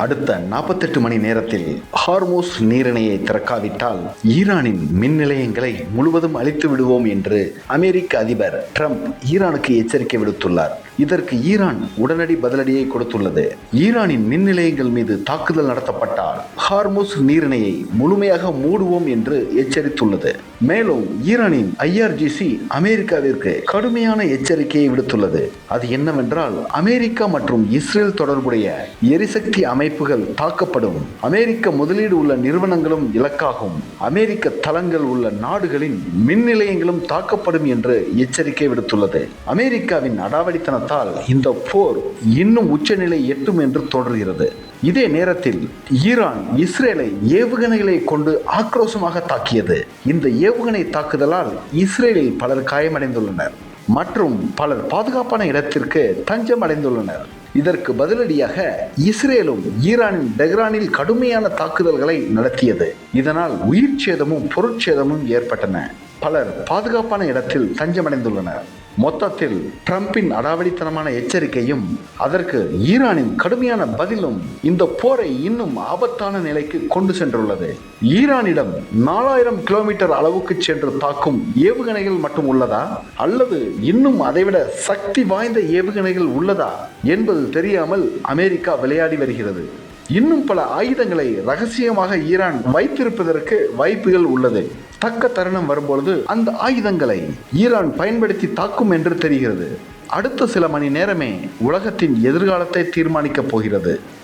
அடுத்த 48 மணி நேரத்தில் ஹார்மோஸ் நீரிணையை திறக்காவிட்டால் ஈரானின் மின் நிலையங்களை முழுவதும் அழித்து விடுவோம் என்று அமெரிக்க அதிபர் ட்ரம்ப் ஈரானுக்கு எச்சரிக்கை விடுத்துள்ளார். இதற்கு ஈரான் உடனடி பதிலடியை கொடுத்துள்ளது. ஈரானின் மின் நிலையங்கள் மீது தாக்குதல் நடத்தப்பட்டால் ஹார்மோஸ் நீரிணையை முழுமையாக மூடுவோம் என்று எச்சரித்துள்ளது. மேலும் ஈரானின் IRGC அமெரிக்காவிற்கு கடுமையான எச்சரிக்கையை விடுத்துள்ளது. அது என்னவென்றால், அமெரிக்கா மற்றும் இஸ்ரேல் தொடர்புடைய எரிசக்தி அமைப்புகள் தாக்கப்படும், அமெரிக்க முதலீடு உள்ள நிறுவனங்களும் இலக்காகும், அமெரிக்க தளங்கள் உள்ள நாடுகளின் மின் நிலையங்களும் தாக்கப்படும் என்று எச்சரிக்கை விடுத்துள்ளது. அமெரிக்காவின் அடாவடித்தனத்தால் இந்த போர் இன்னும் உச்சநிலை எட்டும் என்று தோன்றுகிறது. இதே நேரத்தில் ஈரான் இஸ்ரேலை ஏவுகணைகளை கொண்டு ஆக்ரோஷமாக தாக்கியது. இந்த ஏவுகணை தாக்குதலால் இஸ்ரேலில் பலர் காயமடைந்துள்ளனர் மற்றும் பலர் பாதுகாப்பான இடத்திற்கு தஞ்சம் அடைந்துள்ளனர். இதற்கு பதிலடியாக இஸ்ரேலும் ஈரானின் டெஹ்ரானில் கடுமையான தாக்குதல்களை நடத்தியது. இதனால் உயிர் சேதமும் பொருட்சேதமும் ஏற்பட்டன. பலர் பாதுகாப்பான இடத்தில் தஞ்சமடைந்துள்ளனர். மொத்தத்தில் ட்ரம்பின் அடாவடித்தனமான எச்சரிக்கையும் அதற்கு ஈரானின் கடுமையான பதிலும் இந்த போரை இன்னும் ஆபத்தான நிலைக்கு கொண்டு சென்றுள்ளது. ஈரானிடம் 4000 கிலோமீட்டர் அளவுக்கு சென்று தாக்கும் ஏவுகணைகள் மட்டும் உள்ளதா, அல்லது இன்னும் அதைவிட சக்தி வாய்ந்த ஏவுகணைகள் உள்ளதா என்பது தெரியாமல் அமெரிக்கா விளையாடி வருகிறது. இன்னும் பல ஆயுதங்களை ரகசியமாக ஈரான் வைத்திருப்பதற்கு வாய்ப்புகள் உள்ளது. தக்க தருணம் வரும்பொழுது அந்த ஆயுதங்களை ஈரான் பயன்படுத்தி தாக்கும் என்று தெரிகிறது. அடுத்த சில மணி நேரமே உலகத்தின் எதிர்காலத்தை தீர்மானிக்கப் போகிறது.